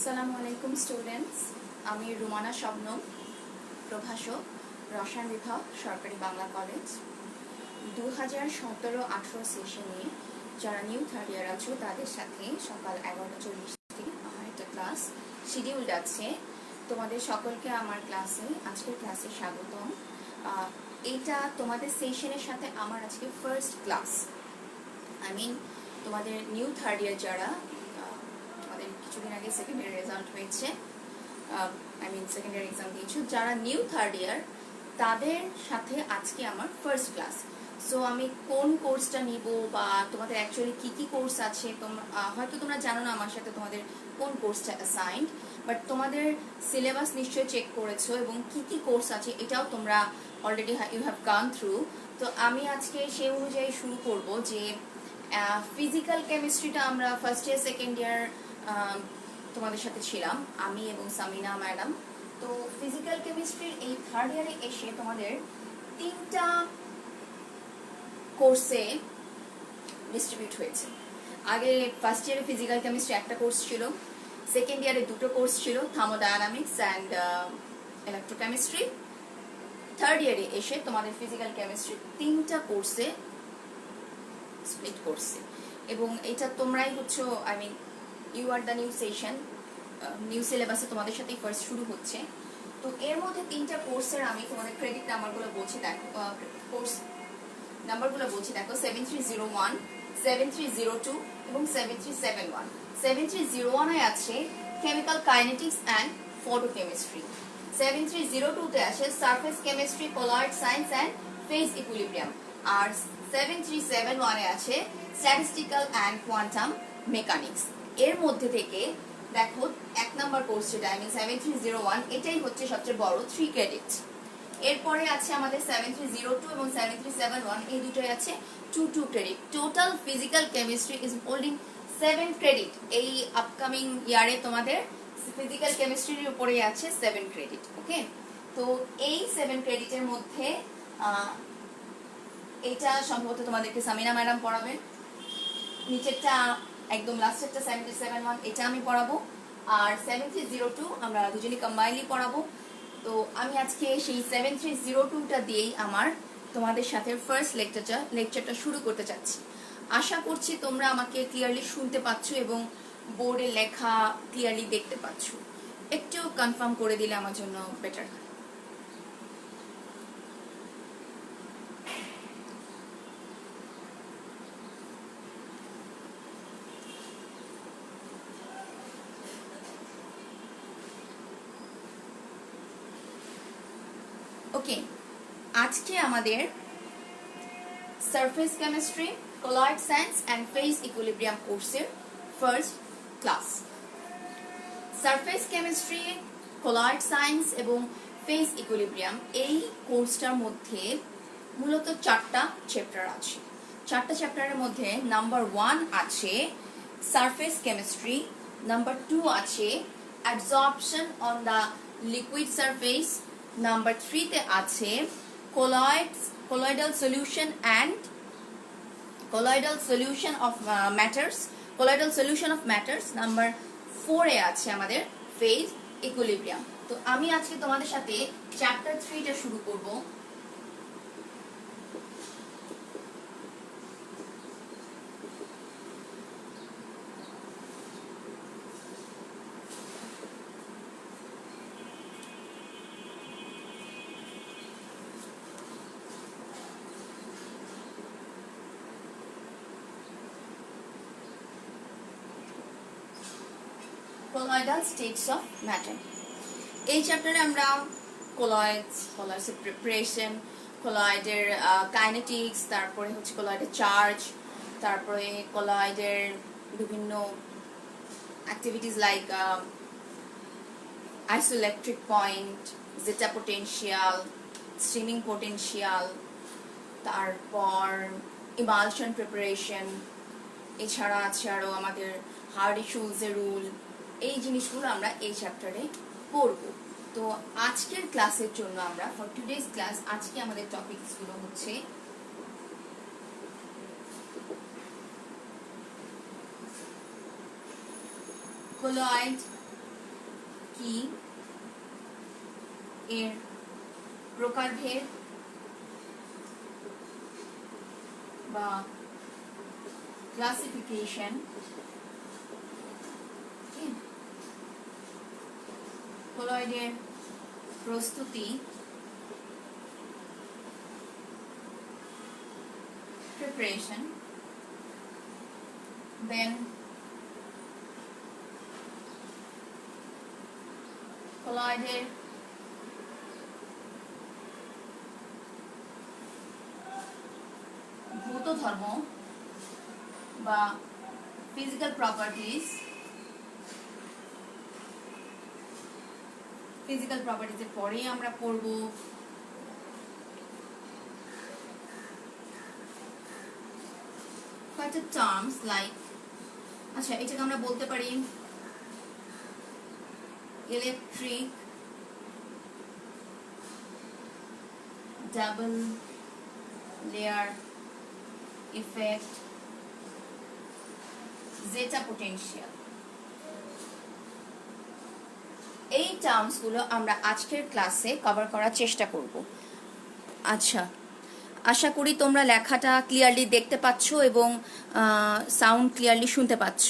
আসসালামু আলাইকুম স্টুডেন্টস, আমি রুমানা শবনম, প্রভাষক, রসায়ন বিভাগ, সরকারি বাংলা কলেজ। 2017-18 সেশনে যারা নিউ থার্ড ইয়ার আছো তাদের সাথে সকাল 11:40 থেকে আমার একটা ক্লাস শিডিউলড আছে। তোমাদের সকলকে আমার আজকের ক্লাসে স্বাগতম। এইটা তোমাদের সেশনের সাথে আমার আজকে ফার্স্ট ক্লাস। তোমাদের নিউ থার্ড ইয়ার যারা কিছুদিন আগে সেকেন্ড ইয়ার রেজাল্ট হয়েছে, সেকেন্ড ইয়ার এক্সাম দিয়েছো, যারা নিউ থার্ড ইয়ার তাদের সাথে আজকে আমার ফার্স্ট ক্লাস। সো আমি কোন কোর্সটা নিব বা তোমাদের অ্যাকচুয়ালি কি কি কোর্স আছে হয়তো তোমরা জানো না আমার সাথে তোমাদের কোন কোর্সটা অ্যাসাইন্ড, বাট তোমাদের সিলেবাস নিশ্চয়ই চেক করেছো এবং কি কি কোর্স আছে এটাও তোমরা already you have gone through. তো আমি আজকে সেই অনুযায়ী শুরু করব যে ফিজিক্যাল কেমিস্ট্রিটা আমরা ফার্স্ট ইয়ার সেকেন্ড ইয়ার তোমাদের সাথে ছিলাম, আমি এবং সামিনা ম্যাডাম। তো ফিজিক্যাল কেমিস্ট্রির এই থার্ড ইয়ারে এসে তোমাদের 3টা কোর্সে ডিস্ট্রিবিউট হয়েছে। আগে ফার্স্ট ইয়ারে ফিজিক্যাল কেমিস্ট্রি একটা কোর্স ছিল, সেকেন্ড ইয়ারে 2টো কোর্স ছিল, থার্মোডায়নামিক্স অ্যান্ড ইলেকট্রোকেমিস্ট্রি। থার্ড ইয়ারে এসে তোমাদের ফিজিক্যাল কেমিস্ট্রি 3টা কোর্সে স্প্লিট করছে এবং এটা তোমরাই হচ্ছে you are the new session, new সিলেবাসে তোমাদের সাথেই ফার্স্ট শুরু হচ্ছে। তো এর মধ্যে 3টা কোর্সের আমি তোমাদের ক্রেডিট নাম্বারগুলো বলছি, দেখো কোর্স নাম্বারগুলো বলছি, দেখো 7301, 7302 এবং 7371। 7301 এ আছে কেমিক্যাল কাইনেটিক্স অ্যান্ড ফটোকেমিস্ট্রি, 7302 তে আছে surface chemistry, colloid science and phase equilibrium, আর 7371 এ আছে স্ট্যাটিস্টিক্যাল অ্যান্ড কোয়ান্টাম মেকানিক্স। এর মধ্যে থেকে দেখো 1 নাম্বার কোর্স যেটা 7301, এটাই হচ্ছে সবচেয়ে বড়, 3 ক্রেডিট। এরপরে আছে আমাদের 7302 এবং 7371, এই দুটোই আছে 2 credit. Total physical chemistry is holding 7 credit. এই আপকামিং ইয়ারে তোমাদের ফিজিক্যাল কেমিস্ট্রির উপরে আছে 7 ক্রেডিট। ওকে, তো এই 7 ক্রেডিটের মধ্যে এটা সম্ভবত তোমাদেরকে সামিনা ম্যাডাম পড়াবেন। নিচেরটা একদম লাস্টেরটা 77-1 এটা আমি পড়াবো, আর 7302 আমরা দুজনেই কম্বাইনলি পড়াবো। তো আমি আজকে সেই 7302টা দিয়েই তোমাদের সাথে ফার্স্ট লেকচারটা শুরু করতে চাচ্ছি। আশা করছি তোমরা আমাকে ক্লিয়ারলি শুনতে পাচ্ছ এবং বোর্ডে লেখা ক্লিয়ারলি দেখতে পাচ্ছ। একটু কনফার্ম করে দিলে আমার জন্য বেটার হয়। ওকে, আজকে আমাদের surface chemistry, colloid science and phase equilibrium কোর্সের first class. Surface chemistry, colloid science এবং ফেজ ইকুইলিব্রিয়াম এই কোর্সটার মধ্যে মূলত 4টা চ্যাপ্টার আছে। 4টা চ্যাপ্টারের মধ্যে নাম্বার 1 আছে সারফেস কেমিস্ট্রি, নাম্বার 2 আছে absorption on the liquid surface, number 3 তে আছে colloidal solution of matters, number 4 এ আছে আমাদের ফেজ ইকুইলিব্রিয়াম। তো আমি আজকে তোমাদের সাথে চ্যাপ্টার 3টা শুরু করব। colloidal states of matter। এই চ্যাপ্টারে আমরা কলয়েডসের প্রিপারেশন, কলয়েডের কাইনেটিক্স, তারপরে হচ্ছে কলয়েডের চার্জ, তারপরে কলয়েডের বিভিন্ন activities like isoelectric point, zeta potential, streaming potential, তারপর ইমালশন প্রিপারেশন, এছাড়া আছে আরও আমাদের হার্ডি-শুলজের রুল। এই জিনিসগুলো আমরা এই চ্যাপ্টারে পড়ব। তো আজকের ক্লাসের জন্য আমরা ফর টুডেজ ক্লাস আজকে আমাদের টপিকসগুলো হচ্ছে colloid কি, এর প্রকারভেদ বা ক্লাসিফিকেশন, কোলয়েডের প্রস্তুতি, preparation, then colloidal ভৌত ধর্ম বা physical properties, physical properties এর পরে আমরা পড়ব কয়েকটা টার্মস লাইক, আচ্ছা এটাকে আমরা বলতে পারি electric double layer effect, zeta potential. এই টার্মসগুলো আমরা আজকের ক্লাসে কভার করার চেষ্টা করব। আচ্ছা, আশা করি তোমরা লেখাটা ক্লিয়ারলি দেখতে পাচ্ছ এবং সাউন্ড ক্লিয়ারলি শুনতে পাচ্ছ।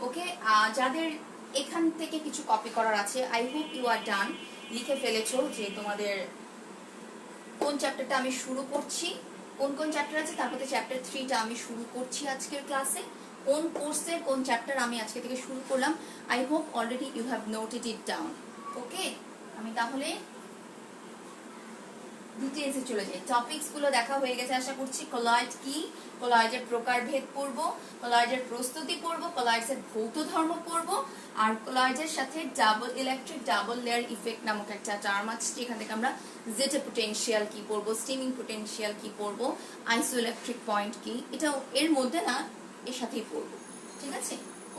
ওকে, যাদের এখান থেকে কিছু কপি করার আছে, আই হোপ ইউ আর ডান, লিখে ফেলেছো যে তোমাদের কোন চ্যাপ্টারটা আমি শুরু করছি, কোন কোন চ্যাপ্টার আছে, তারপরে চ্যাপ্টার 3টা আমি শুরু করছি আজকের ক্লাসে, কোন কোর্সের কোন চ্যাপ্টার আমি আজকে থেকে শুরু করলাম। I hope already you have noted it down. Okay, আমি তাহলে ডিটেইলসে চলে যাই। টপিকস গুলো দেখা হয়ে গেছে আশা করছি। কোলয়েড কি, কোলয়েডের প্রকারভেদ পড়ব, কোলয়েডের প্রস্তুতি পড়ব, কোলয়েডের ভৌত ধর্ম পড়ব, আর কোলয়েডের সাথে double electric double layer effect নামক একটা টার্ম আছে, যেখান থেকে আমরা জেটা পোটেনশিয়াল কি পড়ব, স্টিমিং পোটেনশিয়াল কি পড়ব, আইসোইলেকট্রিক পয়েন্ট কি, এটা এর মধ্যে না, এর সাথেই পড়ব। ঠিক আছে,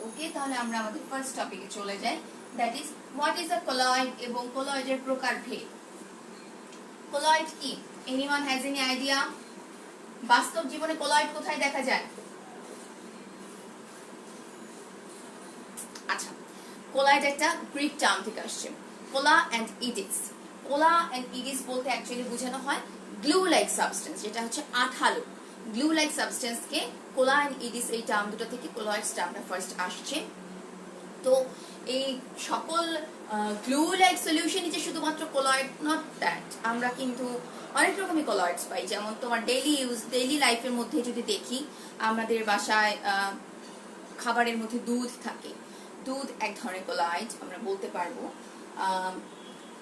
ওকে, তাহলে আমরা আমাদের ফার্স্ট টপিকে চলে যাই, that is what is a colloid এবং কোলয়েডের প্রকারভেদ। কোলয়েড কি? Anyone has any idea? বাস্তব জীবনে কোলয়েড কোথায় দেখা যায়? আচ্ছা, কোলয়েড একটা গ্রিক টার্ম থেকে আসছে, কোলা এন্ড ইডিস। কোলা এন্ড ইডিস বলতে অ্যাকচুয়ালি বোঝানো হয় গ্লু লাইক সাবস্টেন্স, যেটা হচ্ছে আঠালো। গ্লু লাইক সাবস্টেন্সকে কোলা এন্ড ইডিস এই টার্ম দুটো থেকে কোলয়েডস টার্মটা ফার্স্ট আসছে। তো এই সকল গ্লু লাইক সলিউশনই যে শুধুমাত্র কোলয়েড, নট দ্যাট। আমরা কিন্তু অনেক রকমই কোলয়েডস পাই, যেমন তোমার ডেইলি লাইফের মধ্যে যদি দেখি, আমাদের বাসায় খাবারের মধ্যে দুধ থাকে, দুধ এক ধরনের কোলয়েড, আমরা বলতে পারবো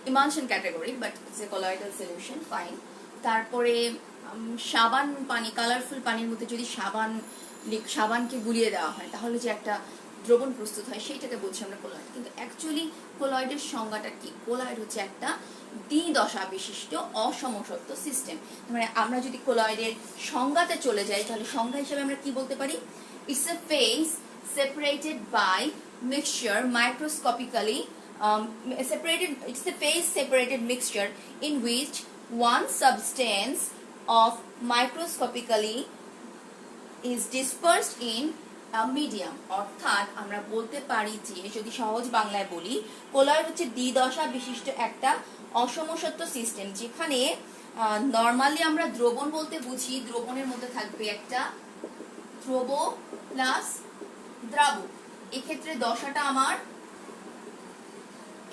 emulsion category, but it's a colloidal solution, fine. তারপরে সাবান পানি, কালারফুল পানির মধ্যে যদি সাবানকে গুলিয়ে দেওয়া হয়, তাহলে যে একটা দ্রবণ প্রস্তুত হয়, সেইটাকে বলছি আমরা কোলয়েড। কিন্তু অ্যাকচুয়ালি কোলয়েডের সংজ্ঞাটা কি? কোলয়েড হচ্ছে একটা দ্বিদশা বিশিষ্ট অসমসত্ব সিস্টেম। মানে আমরা যদি কোলয়েডের সংজ্ঞাতে চলে যাই, তাহলে সংজ্ঞা হিসেবে আমরা কি বলতে পারি? It's a phase separated by mixture microscopically it's a phase separated mixture in which one substance of microscopically is dispersed in a medium। অর্থাৎ আমরা বলতে পারি যে, যদি সহজ বাংলায় বলি, কোলয়েড হচ্ছে দ্বিদশা বিশিষ্ট একটা অসমসত্ব সিস্টেম, যেখানে নরমালি আমরা দ্রবণ বলতে বুঝি, দ্রবণের মধ্যে থাকবে একটা দ্রব প্লাস দ্রাবক। এক্ষেত্রে দশাটা আমার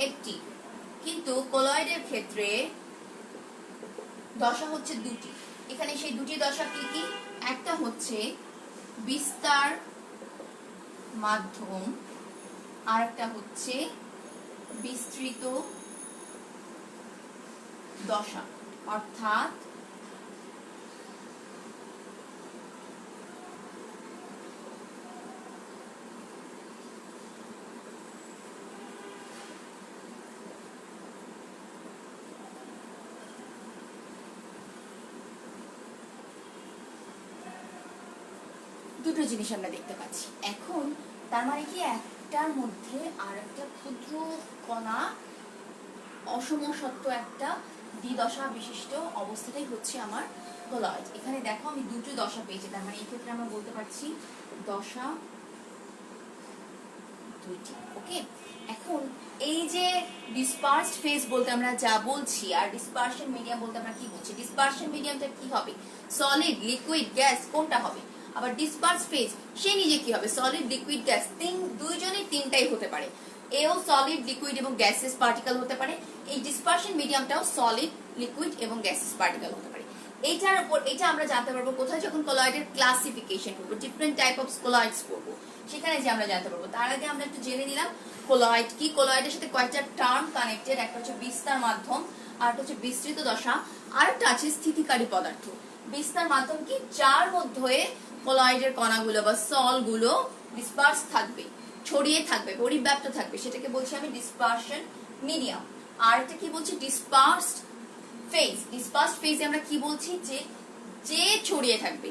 একটি, কিন্তু কোলয়েডের ক্ষেত্রে দশা হচ্ছে দুটি। এখানে সেই দুটি দশা কি কি? একটা হচ্ছে বিস্তার মাধ্যম, আর একটা হচ্ছে বিস্তৃত দশা। অর্থাৎ দুটো জিনিস আমরা দেখতে পাচ্ছি এখন। তার মানে কি, একটার মধ্যে আর একটা ক্ষুদ্র কণা অসমসত্ব একটা দ্বিদশা বিশিষ্ট অবস্থাটাই হচ্ছে আমার কোলয়েড। এখানে দেখো আমি দুটো দশা পেয়েছি, তার মানে এই ক্ষেত্রে আমরা বলতে পারছি দশা 2। দুইটি। ওকে, এখন এই যে ডিসপার্সড ফেজ বলতে আমরা যা বলছি আর ডিসপারশন মিডিয়াম বলতে আমরা কি বলছি, ডিসপারশন মিডিয়ামটা কি হবে, সলিড, লিকুইড, গ্যাস কোনটা হবে, আবার ডিসপার্স ফেজ সে নিজে কি হবে, সলিড, লিকুইড, গ্যাস, দুইজনের তিনটাই হতে পারে, এও সলিড, লিকুইড এবং গ্যাসেস পার্টিকেল হতে পারে, এই ডিসপারশন মিডিয়ামটাও সলিড, লিকুইড এবং গ্যাসেস পার্টিকেল হতে পারে। এইটার উপর এটা আমরা জানতে পারবো কোথায়, যখন কলয়েডের ক্লাসিফিকেশন করবো, ডিফারেন্ট টাইপ অফ কলয়েডস করবো, সেখানে যে আমরা জানতে পারবো। তার আগে আমরা একটু জেনে নিলাম কলয়েড কি, কলয়েডের সাথে কয়েকটা টার্ম কানেক্টেড, একটা হচ্ছে বিস্তার মাধ্যম, আর একটা হচ্ছে বিস্তৃত দশা, আর একটা আছে স্থিতিকারী পদার্থ। বিস্তার মাধ্যম কি, যার মধ্যে কলয়েডের কণাগুলো বা সলগুলো ডিসপার্স থাকবে, ছড়িয়ে থাকবে, পরিব্যাপ্ত থাকবে, সেটাকে বলছি আমি ডিসপারশন মিডিয়াম। আর একটা কি বলছি, ডিসপার্সড ফেজ। ডিসপার্সড ফেজে আমরা কি বলছি, যে ছড়িয়ে থাকবে,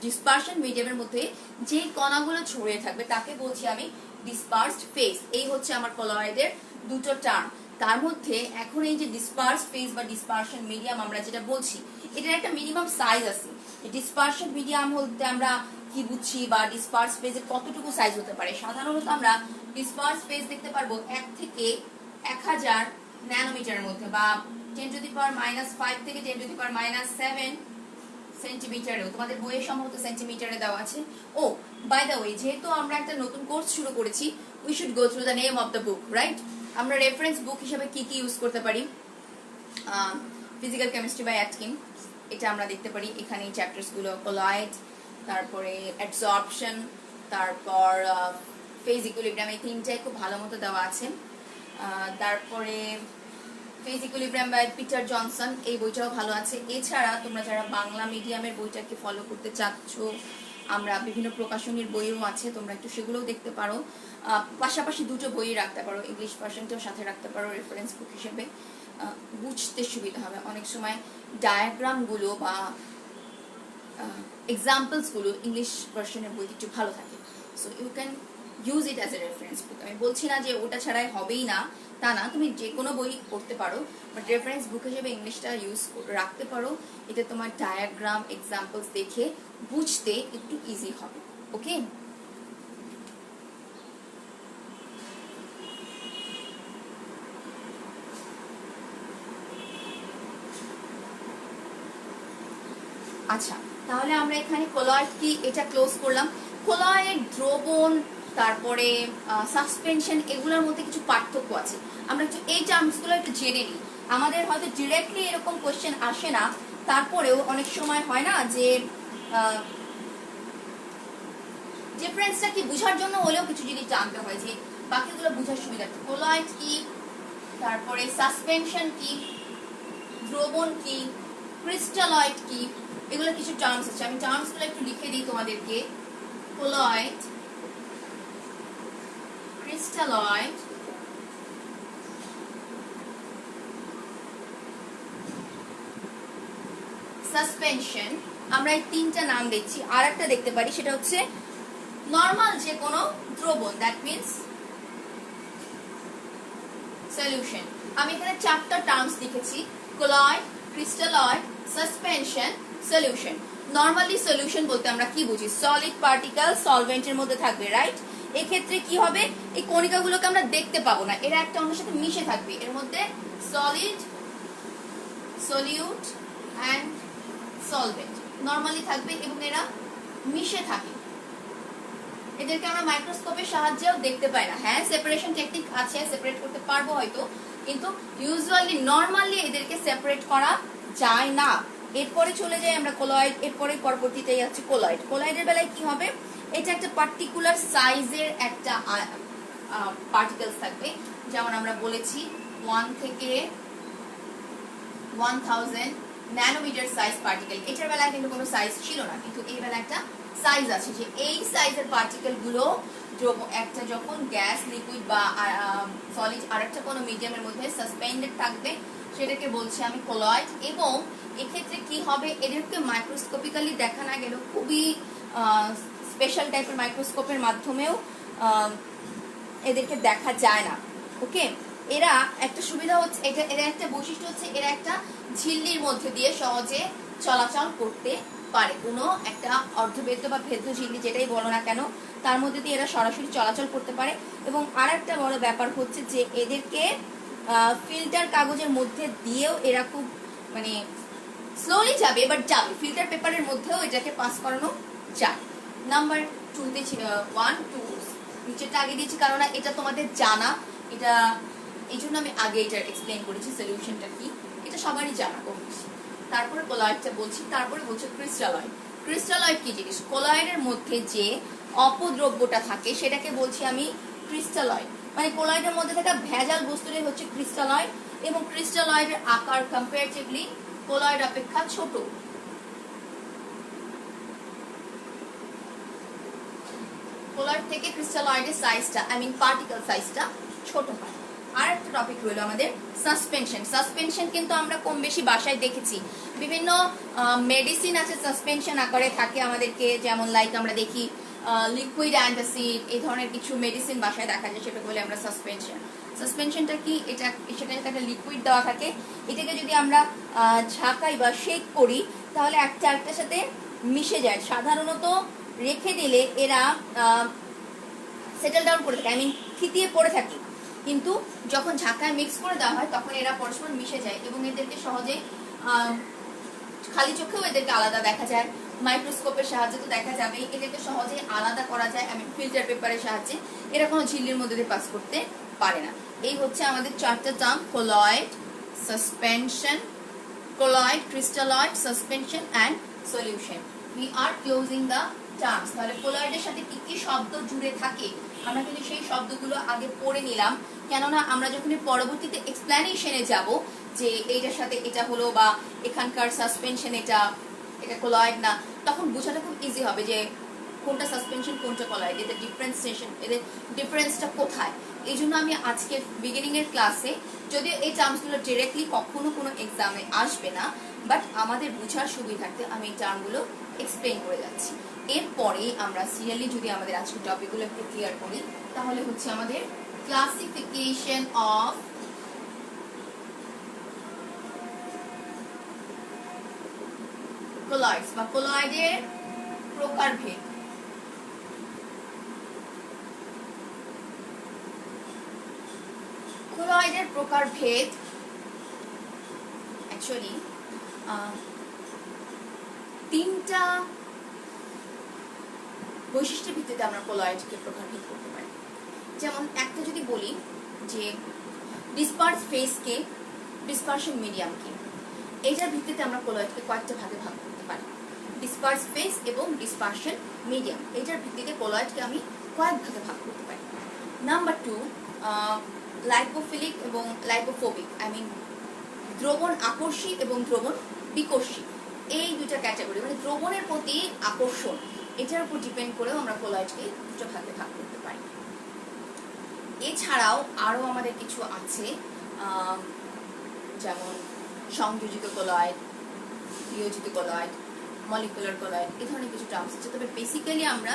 ডিসপারশন মিডিয়ামের মধ্যে যে কণাগুলো ছড়িয়ে থাকবে তাকে বলছি আমি ডিসপার্সড ফেজ। এই হচ্ছে আমার কলয়েডের দুটো টার্ম। তার মধ্যে এখন এই যে ডিসপার্স ফেজ বা ডিসপারশন মিডিয়াম আমরা যেটা বলছি, এটার একটা মিনিমাম সাইজ আছে। ডিসপারশন মিডিয়াম বলতে আমরা কি বুঝছি বা ডিসপার্স ফেজের কতটুকু সাইজ হতে পারে, সাধারণত আমরা ডিসপার্স ফেজ দেখতে পারবো 1 থেকে 1000 ন্যানোমিটারের মধ্যে, বা 10⁻⁻5 থেকে 10⁻⁷ সেন্টিমিটারেও, তোমাদের বইয়ে সম্ভবত সেন্টিমিটারে দেওয়া আছে। ও বাই দ্য ওয়ে, যেহেতু আমরা একটা নতুন কোর্স শুরু করেছি, we should go through the name of the book, right? আমরা রেফারেন্স বুক হিসেবে কি কি ইউজ করতে পারি, ফিজিক্যাল কেমিস্ট্রি বাই অ্যাটকিন, এটা আমরা দেখতে পারি। এখানে এই চ্যাপ্টার্স গুলো কলয়েড, তারপরে অ্যাবজর্পশন, তারপর ফেজ ইকুইলিব্রিয়াম, এই তিনটাই খুব ভালো মতো দেওয়া আছে। তারপরে phase equilibrium by Peter Johnson, এই বইটাও ভালো আছে। এছাড়া তোমরা যারা বাংলা মিডিয়ামের বইটাকে ফলো করতে চাচ্ছ, আমরা বিভিন্ন প্রকাশনীর বইও আছে, তোমরা একটু সেগুলোও দেখতে পারো। পাশাপাশি দুটো বই রাখতে পারো, ইংলিশ ভার্সনটাও সাথে রাখতে পারো রেফারেন্স বুক হিসেবে, বুঝতে সুবিধা হবে। অনেক সময় ডায়াগ্রামগুলো বা এক্সাম্পলসগুলো ইংলিশ ভার্সনের বই একটু ভালো থাকে, so you can use it as a reference book. আমি বলছি না যে ওটা ছাড়াই হবেই না, তা না, তুমি যে কোনো বই পড়তে পারো, বাট রেফারেন্স বুক হিসেবে ইংলিশটা ইউজ রাখতে পারো। এতে তোমার ডায়াগ্রাম, এক্সাম্পলস দেখে বুঝতে একটু ইজি হবে। ওকে, আচ্ছা, তাহলে আমরা এখানে কলয়েড কি এটা ক্লোজ করলাম। কলয়েড, দ্রবণ, তারপরে সাসপেনশন, এগুলোর মধ্যে কিছু পার্থক্য আছে। আমরা একটু এই টার্মসগুলো একটু জেনে নিই। আমাদের হয়তো ডিরেক্টলি এরকম কোশ্চেন আসে না, তারপরেও অনেক সময় হয় না যে ডিফারেন্সটা কি বোঝার জন্য হলেও কিছু জিনিস জানতে হয়, যে বাকিগুলো বোঝার সুবিধার্থে। কলয়েড কি, তারপরে সাসপেনশন কি, দ্রবণ কি, ক্রিস্টালয়েড কি, এগুলো কিছু টার্মস আছে। আমি টার্মসগুলো একটু লিখে দিই তোমাদেরকে। কলয়েড, ক্রিস্টালয়েড, সাসপেনশন, আমরা এই তিনটা নাম দেখছি। আর একটা দেখতে পারি, সেটা হচ্ছে নর্মাল যে কোনো দ্রবণ, দ্যাট মিনস সলিউশন। আমি এখানে চারটা টার্মস লিখেছি, colloid, crystalloid, suspension, solution. Normally solution বলতে আমরা কি বুঝি, সলিড পার্টিকেল সলভেন্টের মধ্যে থাকবে, রাইট? এক্ষেত্রে কি হবে, এই কণিকাগুলোকে আমরা দেখতে পাবো না, এরা একটা অন্যের সাথে মিশে থাকবে। এর মধ্যে solid, solute and solvent normally থাকবে এবং এরা মিশে থাকে। এদেরকে আমরা মাইক্রোস্কোপের সাহায্যেও দেখতে পাই না। হ্যাঁ, সেপারেশন টেকনিক আছে, সেপারেট করতে পারবো হয়তো, কিন্তু ইউজুয়ালি নর্মালি এদেরকে সেপারেট করা যায় না। এরপরে চলে যাই আমরা কলয়েড, এরপরে পরবর্তীতেই আছে কলয়েড। কলয়েডের বেলায় কি হবে, এটা একটা পার্টিকুলার সাইজের একটা পার্টিকেলস থাকবে, যেমন আমরা বলেছি 1 থেকে 1000 ন্যানোমিটার সাইজ পার্টিকেল। এটার বেলায় কিন্তু কোনো সাইজ ছিল না, কিন্তু এই বেলায় একটা সাইজ আছে, যে এই সাইজের পার্টিকেল গুলো একটা যখন গ্যাস, লিকুইড বা সলিড আর একটা কোনো মিডিয়ামের মধ্যে সাসপেন্ডেড থাকবে, সেটাকে বলছি আমি কলয়েড। এবং এক্ষেত্রে কি হবে, এদেরকে মাইক্রোস্কোপিক্যালি দেখা না গেলেও খুবই স্পেশাল টাইপের মাইক্রোস্কোপের মাধ্যমেও এদেরকে দেখা যায় না। ওকে, এরা একটা সুবিধা হচ্ছে, এরা একটা বৈশিষ্ট্য হচ্ছে, এরা একটা ঝিল্লির মধ্যে দিয়ে সহজে চলাচল করতে পারে, কোনো একটা অর্ধবেদ্য বা ভেদ্য ঝিল্লি যেটাই বলো না কেন, তার মধ্যে দিয়ে এরা সরাসরি চলাচল করতে পারে। এবং আর একটা বড় ব্যাপার হচ্ছে যে এদেরকে ফিল্টার কাগজের মধ্যে দিয়েও এরা খুব মানে স্লোলি যাবে, বাট যাবে, ফিল্টার পেপারের মধ্যেও এটাকে পাস করানো যায়। নাম্বার 2-তে 1-2 নিচেরটা আগে দিয়েছি কারণ এটা তোমাদের জানা, এটা এই জন্য আমি আগে এটার এক্সপ্লেন করেছি সলিউশনটা কি, এটা সবারই জানা কম বেশি। তারপরে কোলয়েডটা বলছি, তারপরে বলছে ক্রিস্টালয়েড। ক্রিস্টালয়েড কি জিনিস? কোলয়েডের মধ্যে যে অপদ্রব্যটা থাকে সেটাকে বলছি আমি ক্রিস্টালয়েড, মানে কোলয়েডের মধ্যে থাকা ভেজাল বস্তুটাই হচ্ছে ক্রিস্টালয়েড। এবং ক্রিস্টালয়েডের আকার কম্পারেটিভলি কোলয়েড অপেক্ষা ছোট। কোলয়েড থেকে ক্রিস্টালয়েডের সাইজটা, আই মিন পার্টিকেল সাইজটা ছোট হয়। আর একটা টপিক রইল আমাদের সাসপেনশন। সাসপেনশন কিন্তু আমরা কম বেশি বাসায় দেখেছি, বিভিন্ন মেডিসিন আছে সাসপেনশন আকারে থাকে আমাদেরকে, যেমন লাইক আমরা দেখি লিকুইড অ্যান্টাসিড, এই ধরনের কিছু মেডিসিন বাসায় দেখা যায়, সেটাকে বলে আমরা সাসপেনশন। সাসপেনশনটা কি? এটা সেটা একটা লিকুইড দেওয়া থাকে, এটাকে যদি আমরা ঝাঁকাই বা শেক করি তাহলে একটা আরেকটার সাথে মিশে যায়। সাধারণত রেখে দিলে এরা সেটেল ডাউন করে থাকে, আই মিন থিতিয়ে পড়ে থাকে, কিন্তু যখন ঝাঁকায় মিক্স করে দেওয়া হয় তখন এরা পরস্পর মিশে যায় এবং এদেরকে সহজে খালি চোখেও এদেরকে আলাদা দেখা যায়, মাইক্রোস্কোপের সাহায্যে তো দেখা যাবে, এদেরকে সহজে আলাদা করা যায়, আমি ফিল্টার পেপারের সাহায্যে। এরা কোনো ঝিল্লির মধ্যে দিয়ে পাস করতে পারে না। এই হচ্ছে আমাদের চারটা term: colloid, suspension, colloid, crystalloid, suspension and solution. We are closing the terms. তাহলে কোলয়েডের সাথে কি কি শব্দ জুড়ে থাকে আমরা কিন্তু সেই শব্দগুলো আগে পড়ে নিলাম, কেননা আমরা যখন পরবর্তীতে এক্সপ্লেনেশনে যাব যে এইটার সাথে এটা হলো বা এখানকার সাসপেনশন এটা কোলয়েড না, তখন বোঝাটা খুব ইজি হবে যে কোনটা সাসপেনশন কোনটা কোলয়েড, এদের ডিফারেন্সিয়েশন, এদের ডিফারেন্সটা কোথায়। এই জন্য আমি আজকে বিগিনিং এর ক্লাসে, যদিও এই টার্মসগুলো ডিরেক্টলি কখনো কোনো এক্সামে আসবে না, বাট আমাদের বোঝার সুবিধার্থে আমি এই টার্মগুলো এক্সপ্লেন করে যাচ্ছি। এরপরে আমরা সিরিয়ালি যদি আমাদের আজকের টপিকগুলো একটু ক্লিয়ার করি, তাহলে হচ্ছে আমাদের ক্লাসিফিকেশন অফ কোলয়েডস বা কোলয়েডের প্রকারভেদ। কোলয়েডের প্রকারভেদ অ্যাকচুয়ালি তিনটা বৈশিষ্ট্যের ভিত্তিতে আমরা কোলয়েডকে প্রকারভেদ করতে পারি। যেমন একটা যদি বলি যে ডিসপার্স ফেজকে, ডিসপারশন মিডিয়ামকে, এটার ভিত্তিতে আমরা কোলয়েডকে কয়েকটা ভাগে ভাগ করতে পারি। ডিসপার্স ফেজ এবং ডিসপারশন মিডিয়াম, এটার ভিত্তিতে কোলয়েডকে আমি কয়েক ভাগে ভাগ করতে পারি। নাম্বার 2, লাইপোফিলিক এবং লাইপোফোবিক, আই মিন দ্রবণ আকর্ষী এবং দ্রবণ বিকর্ষী, এই দুইটা ক্যাটাগরি, মানে দ্রবণের প্রতি আকর্ষণ, এটার উপর ডিপেন্ড করেও আমরা কোলয়েডকে দুটো ভাগে ভাগ করতে পারি। এছাড়াও আরও আমাদের কিছু আছে, যেমন সংযোজিত কোলয়েড, বিয়োজিত কোলয়েড, মলিকুলার কোলয়েড, এই ধরনের কিছু টার্মস আছে। তবে বেসিক্যালি আমরা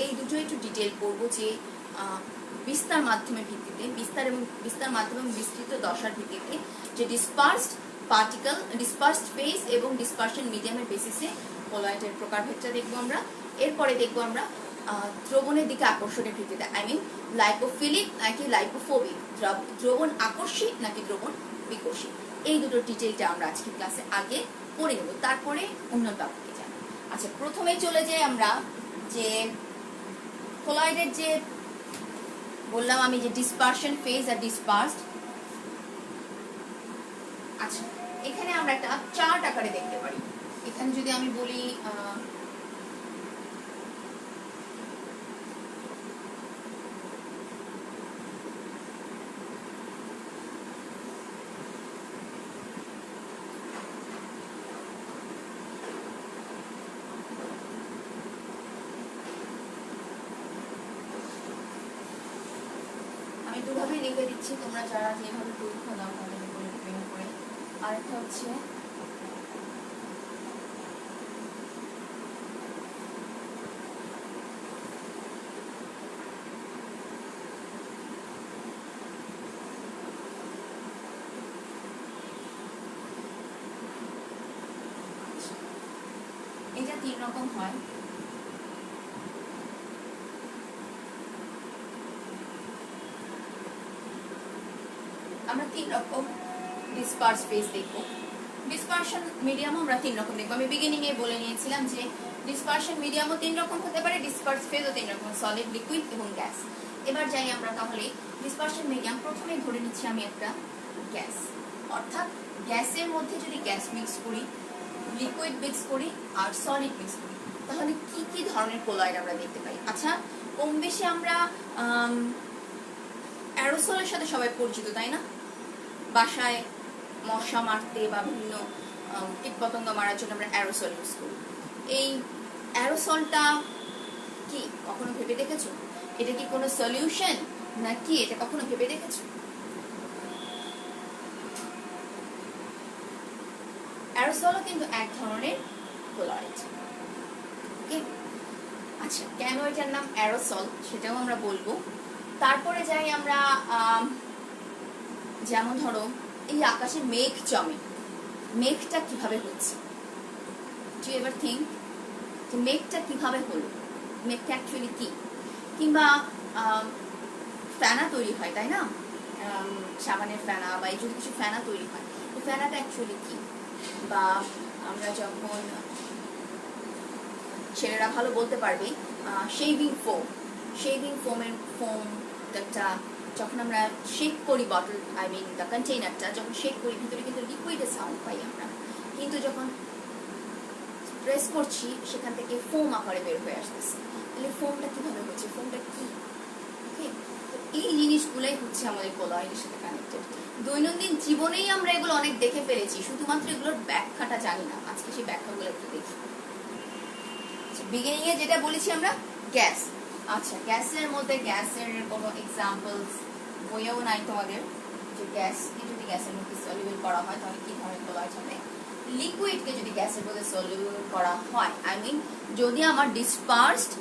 এই দুটো একটু ডিটেল করবো যে বিস্তার মাধ্যমের ভিত্তিতে, বিস্তার মাধ্যমে বিস্তৃত দশার ভিত্তিতে যে ডিসপার্সড পার্টিকেল, ডিসপার্সড ফেজ এবং ডিসপারশন মিডিয়ামের বেসিসে কোলয়েডের প্রকারভেদটা দেখবো আমরা। এরপরে দেখবো আমরা দ্রবণের দিকে আকর্ষণের ভিত্তিতে, আই মিন লাইপোফিলিক নাকি লাইপোফোবিক, দ্রবণ আকর্ষী নাকি দ্রবণ বিকর্ষী, এই দুটো ডিটেলটা আমরা আজকে ক্লাসে আগে পড়ে নেব, তারপরে অন্য টপিকে যাব। আচ্ছা, প্রথমেই চলে যাই আমরা যে কোলয়েডের যে বললাম আমি যে ডিসপারশন ফেজ আর ডিসপার্সড। আচ্ছা, এখানে আমরা একটা চার্ট আকারে দেখতে পারি। এখানে যদি আমি বলি দুভাবে লিখে দিচ্ছি, তোমরা যারা যেভাবে পরীক্ষা দাও তাদের উপরে ডিপেন্ড করে। আরেকটা হচ্ছে এটা 3 কেমন হয়, আমরা 3 রকম ডিসপার্স ফেজ দেখব। ডিসপারশন মিডিয়াম আমরা 3 রকম দেখব। আমি বিগিনিং এ বলে নিয়েছিলাম যে ডিসপারশন মিডিয়ামও 3 রকম হতে পারে, ডিসপার্স ফেজও 3 রকম, সলিড, লিকুইড এবং গ্যাস। এবার যাই আমরা তাহলে ডিসপারশন মিডিয়াম। প্রথমে ধরে নিচ্ছি আমি একটা গ্যাস, অর্থাৎ গ্যাসের মধ্যে যদি গ্যাস মিক্স করি, লিকুইড মিক্স করি আর সলিড মিক্স করি, তাহলে কি কি ধরনের কোলয়েড আমরা দেখতে পাই। আচ্ছা, কম বেশি আমরা অ্যারোসলের সাথে সবাই পরিচিত, তাই না? বাসায় মশা মারতে বা বিভিন্ন কীটপতঙ্গ মারার জন্য আমরা অ্যারোসল ইউজ করি। এই অ্যারোসলটা কি কখনো ভেবে দেখেছো? এটা কি কোনো সলিউশন নাকি? এটা কখনো ভেবে দেখেছো? অ্যারোসলও কিন্তু এক ধরনের কোলয়েড। ওকে, আচ্ছা, কেন এটার নাম অ্যারোসল সেটাও আমরা বলবো। তারপরে যাই আমরা, যেমন ধরো এই আকাশে মেঘ জমে, মেঘটা কিভাবে হচ্ছে? ডু ইউ এভার থিঙ্ক যে মেঘটা কিভাবে হলো, মেঘটা অ্যাকচুয়ালি কি? কিংবা ফেনা তৈরি হয়, তাই না? সাবানের ফেনা বা এই যদি কিছু ফেনা তৈরি হয়, এই ফেনাটা অ্যাকচুয়ালি কি? বা আমরা যখন, ছেলেরা ভালো বলতে পারবে, শেভিং ফোম, শেভিং ফোমটা যখন আমরা শেক করি, বটল আই মিন দ্য কন্টেইনারটা যখন শেক করি, ভিতরে কিন্তু লিকুইডের সাউন্ড পাই আমরা, কিন্তু যখন প্রেস করছি সেখান থেকে ফোম আকারে বের হয়ে আসতেছে। তাহলে ফোমটা কিভাবে হচ্ছে, ফোমটা কি? ওকে, এই জিনিসগুলোই হচ্ছে আমাদের কোলয়েডের সাথে কানেক্টেড। দৈনন্দিন জীবনেই আমরা এগুলো অনেক দেখে ফেলেছি, শুধুমাত্র এগুলোর ব্যাখ্যাটা জানি না। আজকে সেই ব্যাখ্যাগুলো একটু দেখি। বিগিনিং এ যেটা বলেছি আমরা, গ্যাস। আচ্ছা, গ্যাসের মধ্যে গ্যাসের কোনো এক্সাম্পলস বইয়েও নাই তোমাদের, যে গ্যাসকে যদি গ্যাসের মধ্যে সলিউবল করা হয় তাহলে কি ধরনের কোলয়েড হবে। লিকুইডকে যদি গ্যাসের মধ্যে সলিউবল করা হয়, আই মিন যদি আমার ডিসপার্সড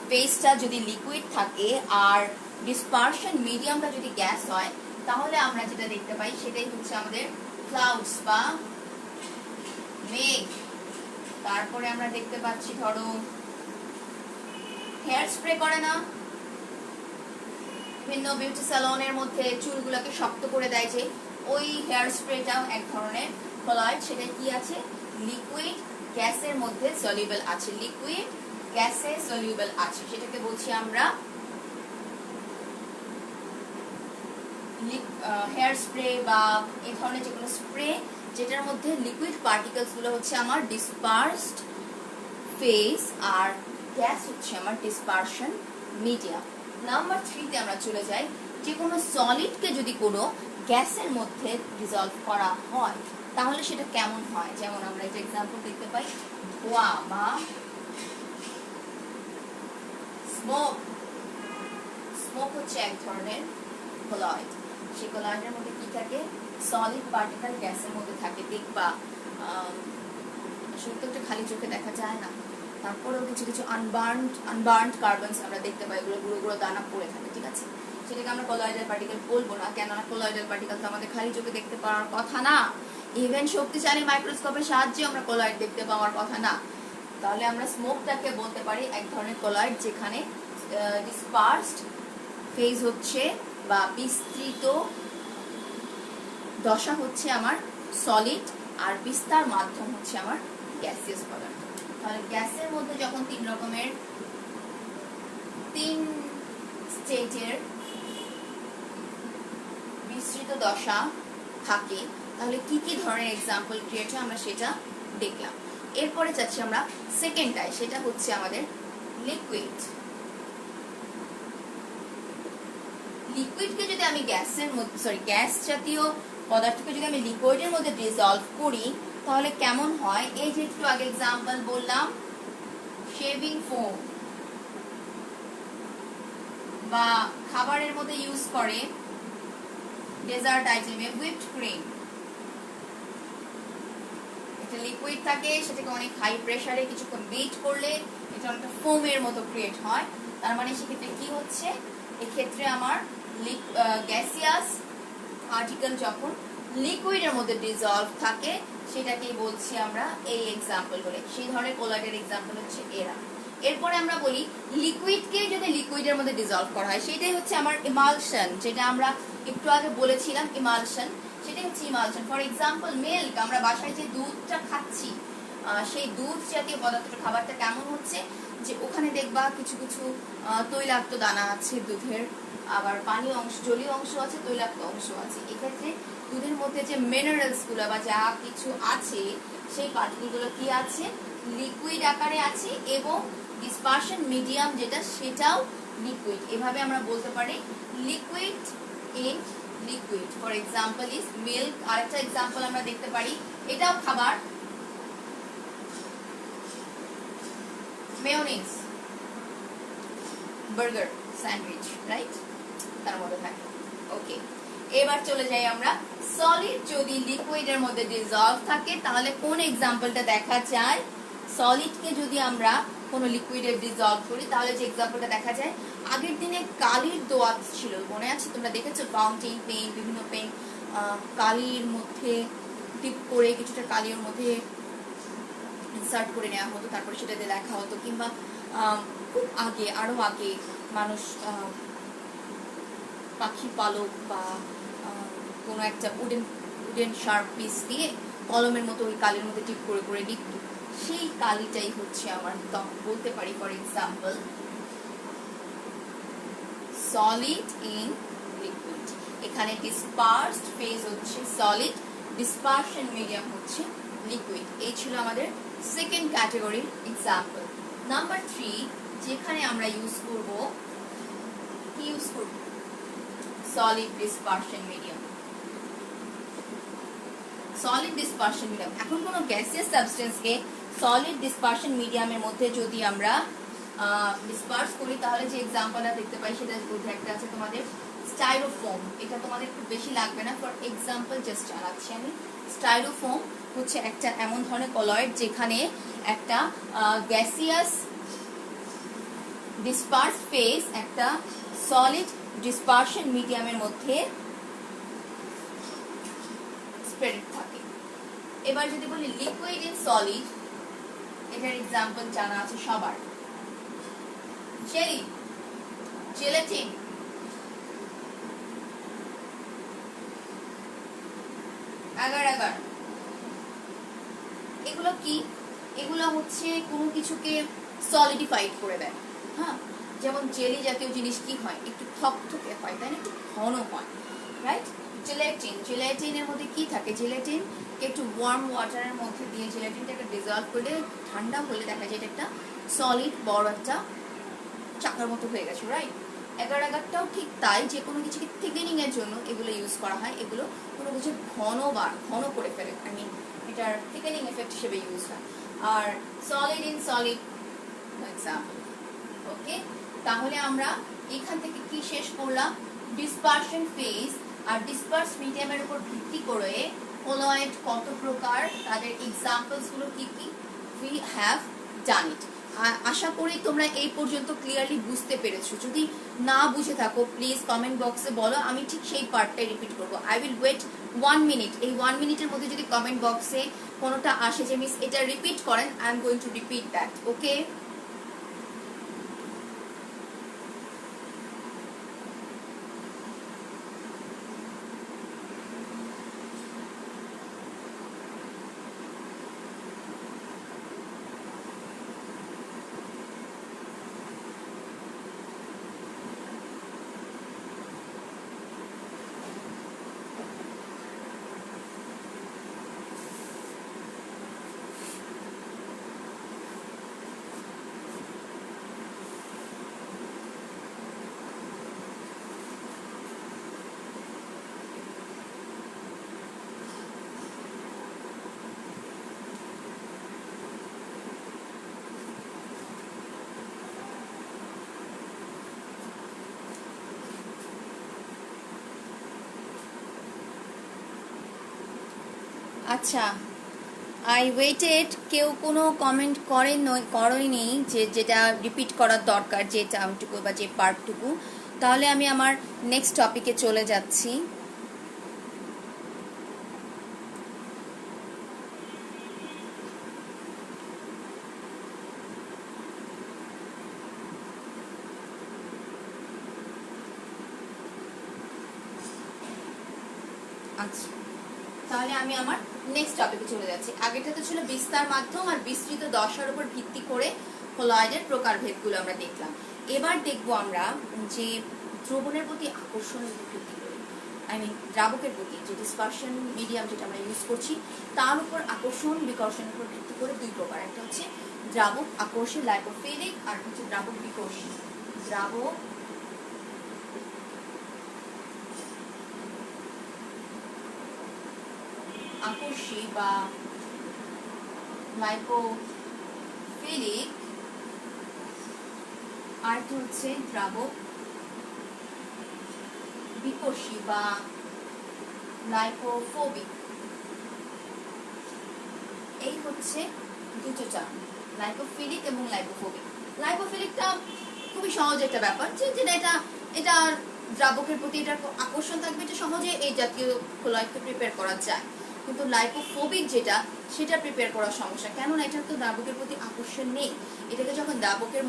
ফেজটা যদি লিকুইড থাকে আর ডিসপারশন মিডিয়ামটা যদি গ্যাস হয়, তাহলে আমরা যেটা দেখতে পাই সেটাই হচ্ছে আমাদের ক্লাউডস বা মেঘ। তারপরে আমরা দেখতে পাচ্ছি, ধরো হেয়ার স্প্রে করে না, বিভিন্ন বিউটি স্যালনের মধ্যে চুলগুলোকে শক্ত করে দেয়, যে ওই হেয়ার স্প্রেটাও এক ধরনের কোলয়েড। সেটা কি আছে? লিকুইড গ্যাসের মধ্যে সলিউবল আছে, লিকুইড গ্যাসে সলিউবল আছে, সেটাকে বলছি আমরা হেয়ার স্প্রে বা এই ধরনের যে কোনো স্প্রে যেটার মধ্যে লিকুইড পার্টিকেলস গুলো হচ্ছে আমার ডিসপার্সড ফেজ আর গ্যাস হচ্ছে আমার ডিসপারশন মিডিয়াম। নাম্বার 3 তে আমরা চলে যাই, যে কোনো সলিডকে যদি কোনো গ্যাসের মধ্যে ডিসলভ করা হয় তাহলে সেটা কেমন হয়। যেমন আমরা একটা এক্সাম্পল দেখতে পাই, ধোঁয়া বা স্মোক। স্মোক হচ্ছে এক ধরনের কোলয়েড। সেই কোলয়েডের মধ্যে কি থাকে? সলিড পার্টিকেল গ্যাসের মধ্যে থাকে। দেখবা আসলে তো একটা খালি চোখে দেখা যায় না, তারপরেও কিছু কিছু আনবার্নড কার্বনস আমরা দেখতে পাই, এগুলো গুঁড়ো গুঁড়ো দানা পড়ে থাকে, ঠিক আছে? সেটাকে আমরা কোলয়েডাল পার্টিকেল বলবো না, কেননা কোলয়েডাল পার্টিকেল তো আমাদের খালি চোখে দেখতে পাওয়ার কথা না, ইভেন শক্তিশালী মাইক্রোস্কোপের সাহায্যে আমরা কোলয়েড দেখতে পাওয়ার কথা না। তাহলে আমরা স্মোকটাকে বলতে পারি এক ধরনের কোলয়েড, যেখানে ডিসপার্সড ফেজ হচ্ছে বা বিস্তৃত দশা হচ্ছে আমার সলিড আর বিস্তার মাধ্যম হচ্ছে আমার গ্যাসিয়াস পদার্থ। তাহলে গ্যাসের মধ্যে যখন 3 রকমের 3 স্টেজের বিস্তৃত দশা থাকে, তাহলে কি কি ধরনের এক্সাম্পল ক্রিয়েট হয় আমরা সেটা দেখলাম। এরপরে যাচ্ছি আমরা সেকেন্ডটায়, সেটা হচ্ছে আমাদের লিকুইড। লিকুইডকে যদি আমি গ্যাসের মধ্যে গ্যাস জাতীয় পদার্থকে যদি আমি লিকুইডের মধ্যে ডিসলভ করি তাহলে কেমন হয়? এই যে একটু আগে এক্সাম্পল বললাম, শেভিং ফোম, বা খাবারের মধ্যে ইউজ করে ডেজার্ট আইটেমে হুইপড ক্রিম। এটা লিকুইড থাকে, সেটাকে অনেক হাই প্রেসারে কিছুক্ষণ বিট করলে এটা অনেকটা ফোমের মতো ক্রিয়েট হয়। তার মানে সেক্ষেত্রে কি হচ্ছে? এক্ষেত্রে আমার গ্যাসিয়াস পার্টিকেল যখন লিকুইডের মধ্যে ডিজলভ থাকে সেটাকেই বলছি আমরা এই এক্সাম্পল বলে। সেই ধরনের কোলয়েডের এক্সাম্পল হচ্ছে এরা। এরপরে আমরা বলি লিকুইডকে যদি লিকুইডের মধ্যে ডিজলভ করা হয় সেটাই হচ্ছে আমার ইমালশন, যেটা আমরা একটু আগে বলেছিলাম ইমালশন, সেটাই হচ্ছে ইমালশন। ফর এক্সাম্পল মিল্ক, আমরা বাসায় যে দুধটা খাচ্ছি সেই দুধ জাতীয় পদার্থটা খাবারটা কেমন হচ্ছে, যে ওখানে দেখবা কিছু কিছু তৈলাক্ত দানা আছে দুধের, আবার পানি অংশ, জলীয় অংশ আছে, তৈলাক্ত অংশ আছে। এক্ষেত্রে দুধের মধ্যে যে মিনারেলস গুলো বা যা কিছু আছে সেই পার্টিকেল গুলো কি আছে, লিকুইড আকারে আছে, এবং ডিসপারশন মিডিয়াম যেটা সেটাও লিকুইড। এভাবে আমরা বলতে পারি liquid in liquid. For example is milk. আরেকটা এক্সাম্পল আমরা দেখতে পারি, এটাও খাবার, মেয়োনিজ, বার্গার, স্যান্ডউইচ, রাইট, তার মধ্যে থাকে। ওকে, এবার চলে যাই আমরা সলিড যদি লিকুইডের মধ্যে ডিসলভ থাকে তাহলে কোন এক্সাম্পলটা দেখা যায়। সলিডকে যদি আমরা কোনো লিকুইডে ডিসলভ করি তাহলে যে এক্সাম্পলটা দেখা যায়, আগের দিনে কালির দোয়াত ছিল, মনে আছে তোমরা দেখেছো, ফাউন্টেন পেন, বিভিন্ন পেন কালির মধ্যে টিপ করে কিছুটা কালির মধ্যে ইনসার্ট করে নেওয়া হতো, তারপরে সেটাতে লেখা হতো। কিংবা খুব আগে, আরো আগে মানুষ পাখি পালক বা কোনো একটা উডেন শার্প পিস দিয়ে কলমের মতো ওই কালির মধ্যে টিপ করে করে লিখত, সেই কালিটাই হচ্ছে আমার বলতে পারি for example solid in liquid. এখানে ডিসপার্সড ফেজ হচ্ছে সলিড, ডিসপারশন মিডিয়াম হচ্ছে লিকুইড। এই ছিল আমাদের সেকেন্ড ক্যাটাগরির এক্সাম্পল। নাম্বার 3 যেখানে আমরা ইউজ করব, কি ইউজ করব, solid dispersion medium. Solid dispersion medium, এখন কোনো গ্যাসিয়াস সাবস্টেন্সকে সলিড ডিসপারশন মিডিয়ামের মধ্যে যদি আমরা ডিসপার্স করি তাহলে যে এক্সাম্পলটা দেখতে পাই সেটার মধ্যে একটা আছে তোমাদের স্টাইরোফোম। এটা তোমাদের খুব বেশি লাগবে না, ফর এক্সাম্পল জাস্ট জানাচ্ছি আমি। স্টাইরোফোম হচ্ছে একটা এমন ধরনের কলয়েড যেখানে একটা গ্যাসিয়াস ডিসপার্স ফেজ একটা সলিড ডিসপারশন মিডিয়ামের মধ্যে স্প্রেড থাকে। এবার যদি বলি লিকুইড ইন সলিড, এটার এক্সাম্পল জানা আছে সবার, জেলি, জেলাটিন, আগার আগার। এগুলো কি, এগুলো হচ্ছে কোনো কিছুকে সলিডিফাইড করে দেয়। হ্যাঁ, যেমন জেলি জাতীয় জিনিস কি হয়, একটু থকথকে হয়, তাই না, একটু ঘন হয়, রাইট। জেলাটিন, জেলাটিনের মধ্যে কি থাকে, জেলাটিন একটু ওয়ার্ম ওয়াটারের মধ্যে দিয়ে জেলাটিনটাকে ডিজলভ করলে ঠান্ডা হলে দেখা যায় এটা একটা সলিড বড় একটা চাকার মতো হয়ে গেছে, রাইট। এগার আগারটাও ঠিক তাই, যে কোনো কিছুকে থিকেনিং এর জন্য এগুলো ইউজ করা হয়। এগুলো কোনো কিছু ঘন করে ফেলে, আই মিন এটার থিকেনিং এফেক্ট হিসেবে ইউজ হয়। আর সলিড ইন সলিড এক্সাম্পল। ওকে, তাহলে আমরা এখান থেকে কি শেষ করলাম, ডিসপারশন ফেজ আর ডিসপার্স মিডিয়ামের উপর ভিত্তি করে কলয়েড কত প্রকার, তাদের এক্সাম্পলস গুলো কি কি, উই হ্যাভ ডান ইট। আশা করি তোমরা এই পর্যন্ত ক্লিয়ারলি বুঝতে পেরেছো। যদি না বুঝে থাকো প্লিজ কমেন্ট বক্সে বলো, আমি ঠিক সেই পার্টটাই রিপিট করবো। I will wait 1 minute. এই 1 মিনিটের মধ্যে যদি কমেন্ট বক্সে কোনোটা আসে যে মিস এটা রিপিট করেন, I am going to repeat that. Okay, আচ্ছা, আই ওয়েটেড, কেউ কোনো কমেন্ট করেনি যে যেটা রিপিট করার দরকার, যে টার্মটুকু বা যে পার্টটুকু। তাহলে আমি আমার নেক্সট টপিকে চলে যাচ্ছি। আচ্ছা, তাহলে আমি আমার নেক্সট টপিকে চলে যাচ্ছি। আগেটাতে ছিল বিস্তার মাধ্যম আর বিস্তৃত দশার উপর ভিত্তি করে কোলয়েডের প্রকারভেদগুলো আমরা দেখলাম। এবার দেখব আমরা যে দ্রবণের প্রতি আকর্ষণের উপর ভিত্তি করে, দ্রাবকের প্রতি যে ডিসপারশন মিডিয়াম যেটা আমরা ইউজ করছি তার উপর আকর্ষণ বিকর্ষণের উপর ভিত্তি করে দুই প্রকার, একটা হচ্ছে দ্রাবক আকর্ষী লাইপোফিলিক, আর হচ্ছে দ্রাবক বিকর্ষী। দ্রাবক আকর্ষী বা লাইপোফিলিক, আর হচ্ছে দ্রাবক বিকর্ষী বা লাইপোফোবিক। এই হচ্ছে দুটো টার্ম, লাইপোফিলিক এবং লাইপোফোবিক। লাইপোফিলিকটা খুবই সহজ একটা ব্যাপার, যে এটা দ্রাবকের প্রতি এটার আকর্ষণ থাকবে, এটা সহজে এই জাতীয় কোলয়েডকে প্রিপেয়ার করা যায়। কিন্তু লাইপোফোবিক যেটা, সেটা প্রিপেয়ার করার সমস্যা, কেননা এটার তো দ্রাবকের প্রতি আকর্ষণ নেই। এটাকে যখন দ্রাবকের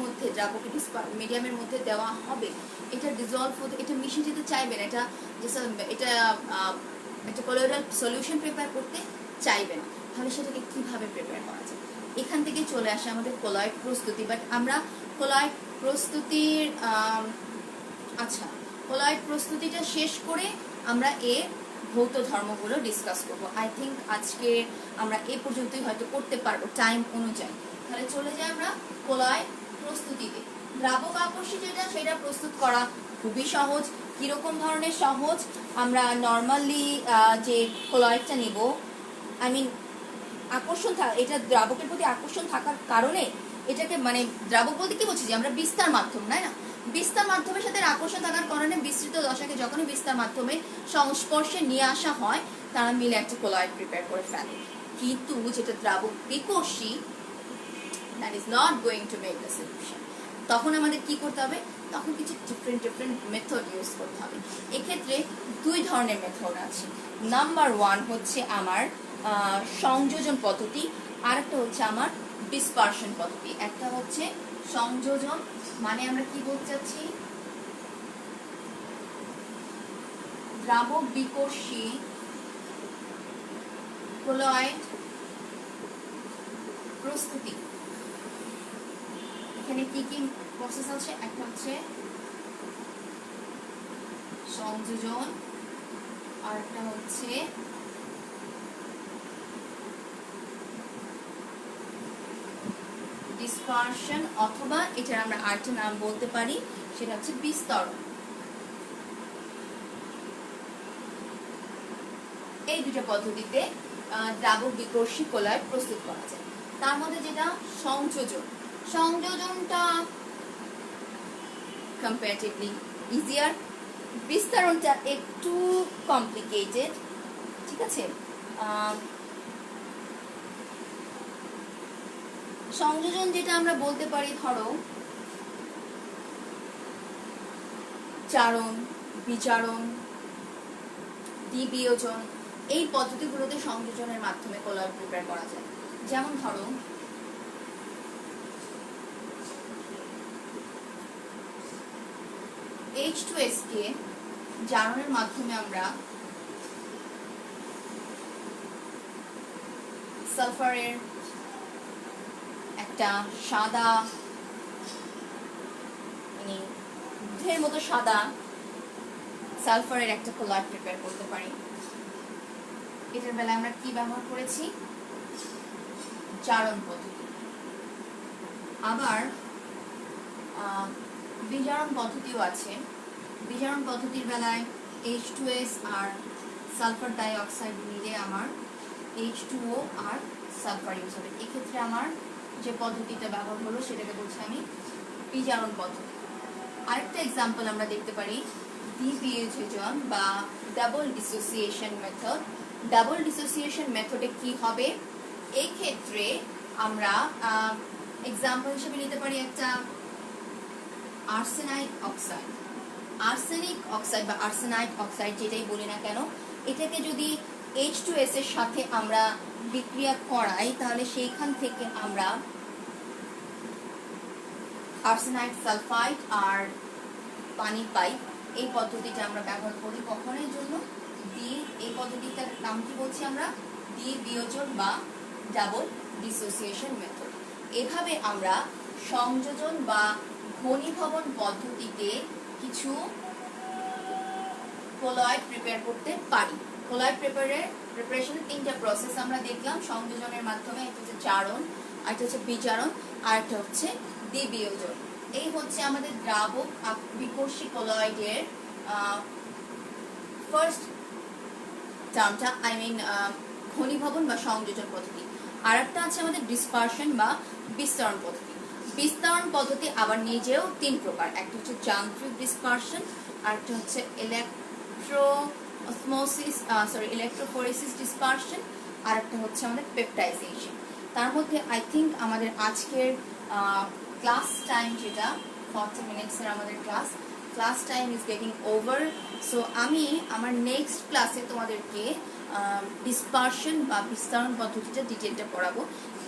মিডিয়ামের মধ্যে দেওয়া হবে, এটা ডিজলভ হতে, এটা মিশে যেতে চাইবে না, এটা কোলয়েডাল সলিউশন প্রিপেয়ার করতে চাইবে না। তাহলে সেটাকে কিভাবে প্রিপেয়ার করা যায়? এখান থেকে চলে আসে আমাদের কোলয়েড প্রস্তুতি। বাট আমরা কোলয়েড প্রস্তুতির কোলয়েড প্রস্তুতিটা শেষ করে আমরা ভৌত ধর্মগুলো ডিসকাস করব। আই থিঙ্ক আজকে আমরা এ পর্যন্তই হয়তো করতে পারবো টাইম অনুযায়ী। তাহলে চলে যাই আমরা কোলয়েড প্রস্তুতিতে। দ্রাবক আকর্ষী যেটা, সেটা প্রস্তুত করা খুবই সহজ। কিরকম ধরনের সহজ? আমরা নর্মালি যে কোলয়েডটা নিব, আকর্ষণ এটা দ্রাবকের প্রতি আকর্ষণ থাকার কারণে এটাকে, দ্রাবক বলতে কি বলছি, যে আমরা বিস্তার মাধ্যম, তাই না? বিস্তার মাধ্যমের সাথে আকর্ষণ থাকার কারণে বিস্তৃত দশাকে যখনই বিস্তার মাধ্যমে সংস্পর্শে নিয়ে আসা হয়, তারা মিলে একটা কোলয়েড প্রিপেয়ার করে ফেলে। কিন্তু যেটা দ্রাবক বিকর্ষী, that is not going to make the solution. তখন আমাদের কি করতে হবে? তখন কিছু ডিফারেন্ট মেথড ইউজ করতে হবে। এক্ষেত্রে দুই ধরনের মেথড আছে। নাম্বার 1 হচ্ছে আমার সংযোজন পদ্ধতি, আর একটা হচ্ছে আমার ডিসপারশন পদ্ধতি। একটা হচ্ছে সংযোজন, মানে আমরা কি বলতে চাচ্ছি, দ্রাবক বিকর্ষী কোলয়েড প্রস্তুতি। এখানে কি কি প্রসেস আছে? একটা হচ্ছে সংযোজন, আর একটা হচ্ছে ডিসপারশন, অথবা এটার আমরা আরেকটা নাম বলতে পারি, সেটা হচ্ছে বিস্তরণ। এই দুটো পদ্ধতিতে দ্রাবক বিকর্ষী কোলয়েড প্রস্তুত করা যায়। তার মধ্যে যেটা সংযোজনটা কম্পারেটিভলি ইজিয়ার, বিস্তরণটা একটু কমপ্লিকেটেড, ঠিক আছে? সংযোজন যেটা আমরা বলতে পারি, ধরো চারণ, বিচারণ, দ্বিবিয়োজন, এই পদ্ধতিগুলোতে সংযোজনের মাধ্যমে কোলয়েড প্রিপেয়ার করা যায়। যেমন ধরো H2S কে জারণের মাধ্যমে আমরা সালফারের একটা সাদা, দুধের মতো সাদা সালফারের একটা কোলয়েড প্রিপেয়ার করতে পারি। এটার বেলায় আমরা কি ব্যবহার করেছি? জারণ পদ্ধতি। আবার বিজারণ পদ্ধতিও আছে। বিজারণ পদ্ধতির বেলায় H2S আর সালফার ডাইঅক্সাইড মিলে আমার H2O আর সালফার ইউজ হবে। এক্ষেত্রে আমার যে পদ্ধতিটা ব্যবহার হলো সেটাকে বলছি আমি বিজারণ পদ্ধতি। আরেকটা এক্সাম্পল আমরা দেখতে পারি দ্বিবিয়োজন বা double dissociation method. Double dissociation মেথডে কি হবে? এই ক্ষেত্রে আমরা এক্সাম্পল হিসেবে নিতে পারি একটা আর্সেনাইক অক্সাইড। আর্সেনিক অক্সাইড বা আর্সেনাইট অক্সাইড যেটাই বলি না কেন, এটাকে যদি H2S এর সাথে আমরা বিক্রিয়া করাই, তাহলে সেইখান থেকে আমরা আর্সেনাইট সালফাইড আর পানি পাই। এই পদ্ধতিটা আমরা ব্যবহার করি কখনের জন্য? দ্বি, এই পদ্ধতিটার নাম কি বলছি আমরা? দ্বি বিয়োজন বা ডাবল ডিসোসিয়েশন মেথড। এভাবে আমরা সংযোজন বা ঘনীভবন পদ্ধতিতে কিছু কোলয়েড প্রিপেয়ার করতে পারি। কোলয়েড প্রিপারেশনের তিনটা প্রসেস আমরা দেখলাম সংযোজনের মাধ্যমে। একটা হচ্ছে চারণ, আরেকটা হচ্ছে বিচারণ, আরেকটা হচ্ছে দ্বিবিয়োজন। এই হচ্ছে আমাদের দ্রাবক বিকর্ষী কোলয়েডের ফার্স্ট টার্মটা, আই মিন ঘনীভবন বা সংযোজন পদ্ধতি। আর একটা আছে আমাদের ডিসপারশন বা বিস্তরণ পদ্ধতি। বিস্তরণ পদ্ধতি আবার নিজেও তিন প্রকার, একটা হচ্ছে যান্ত্রিক ডিসপারশন, আরেকটা হচ্ছে ইলেকট্রোফোরেসিস ডিসপারশন, আর একটা হচ্ছে আমাদের পেপটাইজেশন। তার মধ্যে আই থিঙ্ক আমাদের আজকের ক্লাস টাইম যেটা 40 মিনিটসের আমাদের class time is getting over. So আমি আমার নেক্সট ক্লাসে তোমাদেরকে ডিসপারশন বা বিস্তরণ পদ্ধতিটা ডিটেলটা পড়াবো।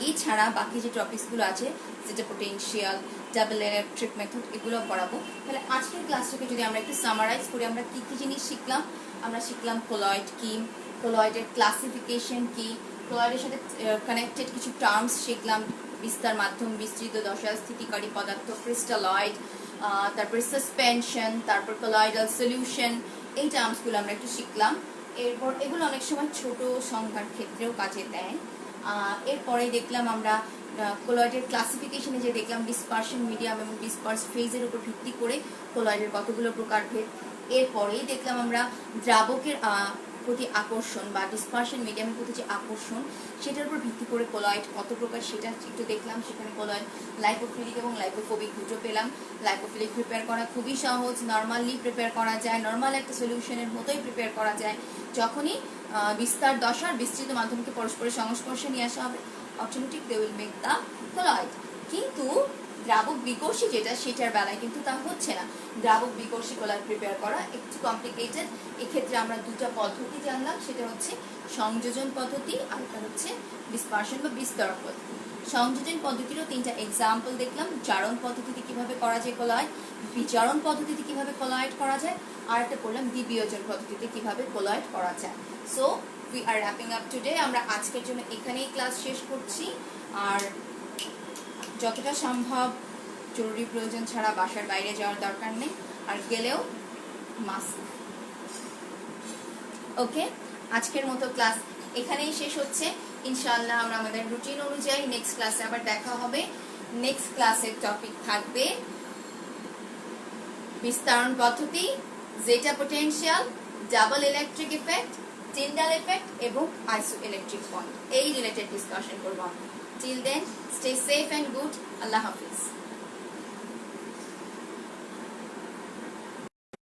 এছাড়া বাকি যে টপিকসগুলো আছে, যেটা পোটেনশিয়াল, ডাবল ইলেকট্রিক মেথড, এগুলো পড়াবো। তাহলে আজকের ক্লাসটাকে যদি আমরা একটু সামারাইজ করি, আমরা কি কি জিনিস শিখলাম? আমরা শিখলাম কোলয়েড কি, কোলয়েডের ক্লাসিফিকেশন কি, কোলয়েডের সাথে কানেক্টেড কিছু টার্মস শিখলাম, বিস্তার, মাধ্যম, বিস্তৃত দশা, স্থিতিকারী পদার্থ, ক্রিস্টালয়েড, তারপর সাসপেনশন, তারপর কোলয়েডাল সলিউশন, এই টার্মসগুলো আমরা একটু শিখলাম। এরপর এগুলো অনেক সময় ছোট সংখ্যার ক্ষেত্রেও কাজে দেয়। এরপরে দেখলাম আমরা কোলয়েডের ক্লাসিফিকেশনে যে দেখলাম ডিসপারশন মিডিয়াম এবং ডিসপার্স ফেজের উপর ভিত্তি করে কোলয়েডের কতগুলো প্রকারভেদ। এরপরেই দেখলাম আমরা দ্রাবকের প্রতি আকর্ষণ বা ডিসপারশন মিডিয়ামের প্রতি যে আকর্ষণ, সেটার উপর ভিত্তি করে কোলয়েড কত প্রকার সেটা একটু দেখলাম। সেখানে কোলয়েড লাইপোফিলিক এবং লাইপোফোবিক দুটো পেলাম। লাইপোফিলিক প্রিপেয়ার করা খুবই সহজ, নর্মালি প্রিপেয়ার করা যায়, নর্মাল একটা সলিউশনের মতোই প্রিপেয়ার করা যায়। যখনই বিস্তার দশার বিস্তৃত মাধ্যমকে পরস্পরের সংস্পর্শে নিয়ে আসা হবে, automatic they will make the colloid. কিন্তু দ্রাবক বিকর্ষী যেটা, সেটার বেলায় কিন্তু তা হচ্ছে না। দ্রাবক বিকর্ষী কোলয়েড প্রিপেয়ার করা একটু কমপ্লিকেটেড। এক্ষেত্রে আমরা দুটো পদ্ধতি জানলাম, সেটা হচ্ছে সংযোজন পদ্ধতি আর একটা হচ্ছে ডিসপারশন বা বিস্তরণ পদ্ধতি। সংযোজন পদ্ধতিরও তিনটা এক্সাম্পল দেখলাম। জারণ পদ্ধতিতে কিভাবে করা যায় কোলয়েড, বিচারণ পদ্ধতিতে কিভাবে কোলয়েড করা যায়, আর একটা করলাম দ্বিবিয়োজন পদ্ধতিতে কিভাবে কোলয়েড করা যায়। So we are wrapping up today. আমরা আজকের জন্য এখানেই ক্লাস শেষ করছি। আর যতটা সম্ভব জরুরি প্রয়োজন ছাড়া বাসার বাইরে যাওয়ার দরকার নেই, আর গেলেও মাস্ক। ওকে, আজকের মতো ক্লাস এখানেই শেষ হচ্ছে। ইনশাআল্লাহ আমরা আমাদের রুটিন অনুযায়ী নেক্সট ক্লাসে আবার দেখা হবে। নেক্সট ক্লাসের টপিক থাকবে বিস্তারণ পদ্ধতি, zeta potential, double electric effect, Tyndall effect এবং আইসো ইলেকট্রিক পয়েন্ট, এই রিলেটেড ডিসকাশন করবো। Till then, stay safe and good. আল্লাহ হাফিজ।